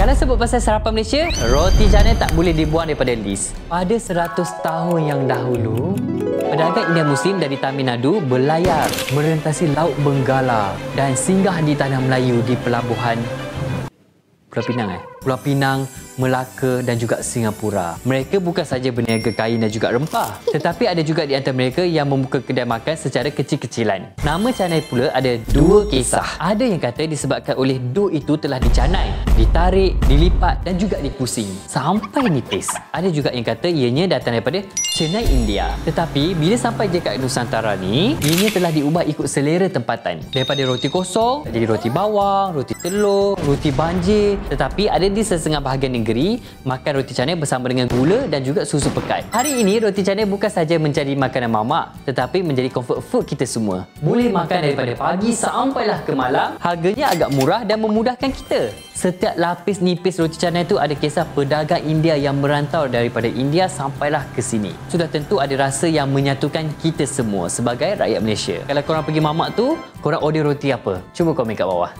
Kalau sebut pasal sarapan Malaysia, roti canai tak boleh dibuang daripada list. Pada 100 tahun yang dahulu, pedagang India Muslim dari Tamil Nadu berlayar merentasi Laut Benggala dan singgah di tanah Melayu di pelabuhan Pulau Pinang Pulau Pinang, Melaka dan juga Singapura. Mereka bukan saja berniaga kain dan juga rempah, tetapi ada juga di antara mereka yang membuka kedai makan secara kecil-kecilan. Nama canai pula ada dua kisah. Ada yang kata disebabkan oleh dough itu telah dicanai, ditarik, dilipat dan juga dipusing sampai nipis. Ada juga yang kata ianya datang daripada Chennai, India. Tetapi bila sampai dekat Nusantara ni, ianya telah diubah ikut selera tempatan. Daripada roti kosong jadi roti bawang, roti telur, roti banjir. Tetapi ada di setengah bahagian negeri makan roti canai bersama dengan gula dan juga susu pekat. Hari ini roti canai bukan saja menjadi makanan mamak, tetapi menjadi comfort food kita semua. Boleh makan daripada pagi sampailah ke malam. Harganya agak murah dan memudahkan kita. Setiap lapis nipis roti canai itu ada kisah pedagang India yang merantau daripada India sampailah ke sini. Sudah tentu ada rasa yang menyatukan kita semua sebagai rakyat Malaysia. Kalau korang pergi mamak tu, korang order roti apa? Cuba komen kat bawah.